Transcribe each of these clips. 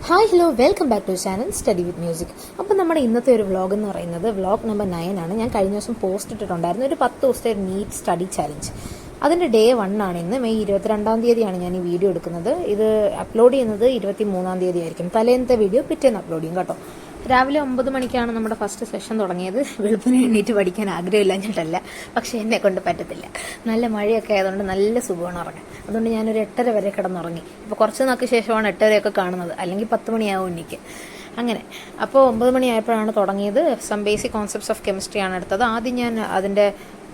Hi hello welcome back to channel study with music. അപ്പോൾ നമ്മുടെ ഇന്നത്തെ ഒരു വ്ളോഗ് എന്ന് പറയുന്നത് വ്ളോഗ് നമ്പർ 9 ആണ്. ഞാൻ കഴിഞ്ഞ ദിവസം പോസ്റ്റ് ഇട്ടിട്ടുണ്ടായിരുന്നു ഒരു 10 ദിവസത്തെ ഒരു നീറ്റ് സ്റ്റഡി ചാലഞ്ച്. അതിൻ്റെ ഡേ 1 ആണ് ഇന്ന്. മെയ് 22 തീയതിയാണ് ഞാൻ ഈ വീഡിയോ എടുക്കുന്നത്. ഇത് അപ്ലോഡ് ചെയ്യുന്നത് 23 തീയതി ആയിരിക്കും. തലേന്നത്തെ വീഡിയോ പിറ്റേന്ന് അപ്ലോഡ് ചെയ്യും കേട്ടോ. രാവിലെ 9 മണിക്കാണ് നമ്മുടെ ഫസ്റ്റ് സെഷൻ തുടങ്ങിയത്. വെളുപ്പിന് എണീറ്റ് പഠിക്കാൻ ആഗ്രഹമില്ലാഞ്ഞിട്ടല്ല, പക്ഷെ എന്നെ കൊണ്ട് പറ്റത്തില്ല. നല്ല മഴയൊക്കെ ആയതുകൊണ്ട് നല്ല സുഖമാണ് ഉറങ്ങാൻ. അതുകൊണ്ട് ഞാനൊരു 8:30 വരെ കിടന്നുറങ്ങി. ഇപ്പോൾ കുറച്ച് നാൾക്ക് ശേഷമാണ് 8:30 കാണുന്നത്, അല്ലെങ്കിൽ 10 മണിയാവും എനിക്ക്. അങ്ങനെ അപ്പോൾ 9 മണിയായപ്പോഴാണ് തുടങ്ങിയത്. സം ബേസിക് കോൺസെപ്റ്റ്സ് ഓഫ് കെമിസ്ട്രിയാണ് എടുത്തത്. ആദ്യം ഞാൻ അതിൻ്റെ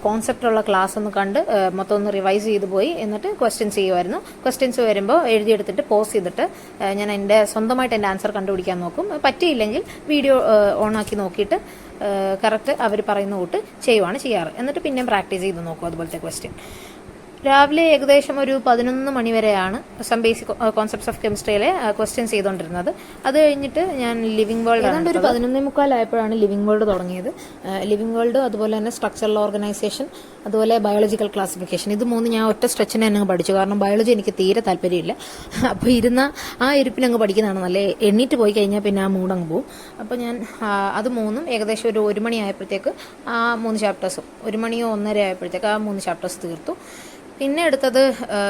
കോൺസെപ്റ്റുള്ള ക്ലാസ് ഒന്ന് കണ്ട് മൊത്തം ഒന്ന് റിവൈസ് ചെയ്ത് പോയി. എന്നിട്ട് ക്വസ്റ്റ്യൻസ് ചെയ്യുമായിരുന്നു. ക്വസ്റ്റ്യൻസ് വരുമ്പോൾ എഴുതിയെടുത്തിട്ട് പോസ് ചെയ്തിട്ട് ഞാൻ എൻ്റെ സ്വന്തമായിട്ട് എൻ്റെ ആൻസർ കണ്ടുപിടിക്കാൻ നോക്കും. പറ്റിയില്ലെങ്കിൽ വീഡിയോ ഓണാക്കി നോക്കിയിട്ട് കറക്റ്റ് അവർ പറയുന്ന കൂട്ട് ചെയ്യുവാണ് ചെയ്യാറ്. എന്നിട്ട് പിന്നെയും പ്രാക്ടീസ് ചെയ്ത് നോക്കും അതുപോലത്തെ ക്വസ്റ്റ്യൻ. രാവിലെ ഏകദേശം ഒരു 11 മണി വരെയാണ് സം ബേസിക് കോൺസെപ്റ്റ്സ് ഓഫ് കെമിസ്ട്രിയിലെ ക്വസ്റ്റ്യൻസ് ചെയ്തുകൊണ്ടിരുന്നത്. അത് കഴിഞ്ഞിട്ട് ഞാൻ ലിവിംഗ് വേൾഡ് ഏതാണ്ട് ഒരു 11:45 ആയപ്പോഴാണ് ലിവിംഗ് വേൾഡ് തുടങ്ങിയത്. ലിവിംഗ് വേൾഡ്, അതുപോലെ തന്നെ സ്ട്രക്ചറൽ ഓർഗനൈസേഷൻ, അതുപോലെ ബയോളജിക്കൽ ക്ലാസിഫിക്കേഷൻ. ഇത് മൂന്ന് ഞാൻ ഒറ്റ സ്ട്രെച്ചിന് തന്നെ അങ്ങ് പഠിച്ചു. കാരണം ബയോളജി എനിക്ക് തീരെ താല്പര്യമില്ല. അപ്പോൾ ആ ഇരിപ്പിനങ്ങ് പഠിക്കുന്നതാണ് നല്ല. എണ്ണീറ്റ് പോയി കഴിഞ്ഞാൽ പിന്നെ ആ മൂടങ്ങ് പോകും. അപ്പോൾ ഞാൻ അത് മൂന്നും ഏകദേശം ഒരു 1 മണി ആയപ്പോഴത്തേക്ക് ആ 3 ചാപ്റ്റേഴ്സും, 1 മണിയോ 1:30 ആയപ്പോഴത്തേക്ക് ആ 3 ചാപ്റ്റേഴ്സ് തീർത്തു. പിന്നെ എടുത്തത്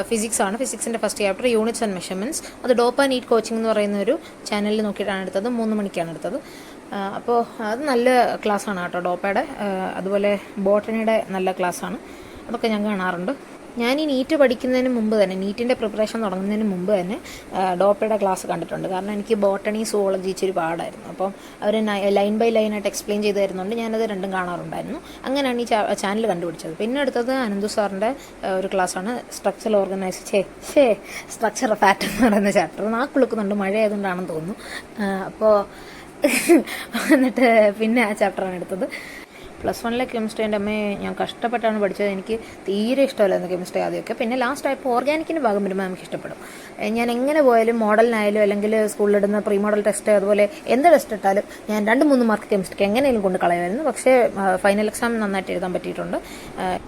ഫിസിക്സ് ആണ്. ഫിസിക്സിൻ്റെ first chapter units and measurements. അത് ഡോപ്പ നീറ്റ് കോച്ചിങ് എന്ന് പറയുന്ന ഒരു ചാനലിൽ നോക്കിയിട്ടാണ് എടുത്തത്. 3 മണിക്കാണ് എടുത്തത്. അപ്പോൾ അത് നല്ല ക്ലാസ്സാണ് കേട്ടോ ഡോപ്പയുടെ. അതുപോലെ ബോട്ടണിയുടെ നല്ല ക്ലാസ്സാണ്. അതൊക്കെ ഞാൻ കാണാറുണ്ട്. ഞാൻ ഈ നീറ്റ് പഠിക്കുന്നതിന് മുമ്പ് തന്നെ, നീറ്റിൻ്റെ പ്രിപ്പറേഷൻ തുടങ്ങുന്നതിന് മുമ്പ് തന്നെ ഡോപ്പയുടെ ക്ലാസ് കണ്ടിട്ടുണ്ട്. കാരണം എനിക്ക് ബോട്ടണി, സുവോളജി ഇച്ചിരി പാടായിരുന്നു. അപ്പം അവർ ലൈൻ ബൈ ലൈനായിട്ട് എക്സ്പ്ലെയിൻ ചെയ്ത് തരുന്നുണ്ട്. ഞാനത് രണ്ടും കാണാറുണ്ടായിരുന്നു. അങ്ങനെയാണ് ഈ ചാനൽ കണ്ടുപിടിച്ചത്. പിന്നെ എടുത്തത് അനന്തു സാറിൻ്റെ ഒരു ക്ലാസ്സാണ് സ്ട്രക്ചറൽ സ്ട്രക്ചർ ഓഫ് ആറ്റം എന്ന് പറയുന്ന ചാപ്റ്റർ. നാക്കുളുക്കുന്നുണ്ട്, മഴ ആയതുകൊണ്ടാണെന്ന് തോന്നുന്നു. അപ്പോൾ എന്നിട്ട് പിന്നെ ആ ചാപ്റ്ററാണ് എടുത്തത്. +1 കെമിസ്ട്രി എൻ്റെ അമ്മയെ ഞാൻ കഷ്ടപ്പെട്ടാണ് പഠിച്ചത്. എനിക്ക് തീരെ ഇഷ്ടമല്ലായിരുന്നു കെമിസ്ട്രി ആദ്യമൊക്കെ. പിന്നെ ലാസ്റ്റ് ആയപ്പോൾ ഓർഗാനിക്കിൻ്റെ ഭാഗം വരുമ്പോൾ നമുക്ക് ഇഷ്ടപ്പെടും. ഞാൻ എങ്ങനെ പോയാലും മോഡലിനായാലും അല്ലെങ്കിൽ സ്കൂളിലിടുന്ന പ്രീ മോഡൽ ടെസ്റ്റ്, അതുപോലെ എന്ത് ടെസ്റ്റ് ഇട്ടാലും ഞാൻ 2-3 മാർക്ക് കെമിസ്ട്രിക്ക് എങ്ങനെയും കൊണ്ട് കളയുമായിരുന്നു. പക്ഷേ ഫൈനൽ എക്സാം നന്നായിട്ട് എഴുതാൻ പറ്റിയിട്ടുണ്ട്.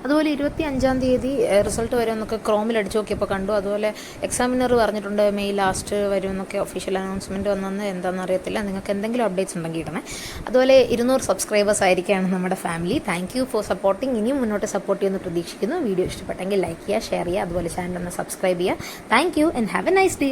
അതുപോലെ 25 തീയതി റിസൾട്ട് വരുമെന്നൊക്കെ ക്രോമിൽ അടിച്ചു നോക്കിയപ്പോൾ കണ്ടു. അതുപോലെ എക്സാമിനർ പറഞ്ഞിട്ടുണ്ട് മെയ് ലാസ്റ്റ് വരുമെന്നൊക്കെ ഒഫീഷ്യൽ അനൗൺസ്മെൻറ്റ് വന്നെന്ന്. എന്താണെന്ന് അറിയത്തില്ല. നിങ്ങൾക്ക് എന്തെങ്കിലും അപ്ഡേറ്റ്സ് ഉണ്ടെങ്കിൽ ഇടണേ. അതുപോലെ 200 സബ്സ്ക്രൈബേഴ്സ് ആയിരിക്കുകയാണ് നമ്മുടെ family. Thank you for supporting. ഇനിയും മുന്നോട്ട് സപ്പോർട്ട് ചെയ്യുമെന്ന് പ്രതീക്ഷിക്കുന്നു. വീഡിയോ ഇഷ്ടപ്പെട്ടെങ്കിൽ ലൈക്ക് ചെയ്യുക, ഷെയർ ചെയ്യുക, അതുപോലെ ചാനൽ ഒന്ന് സബ്സ്ക്രൈബ് ചെയ്യുക. Thank you and have A nice day.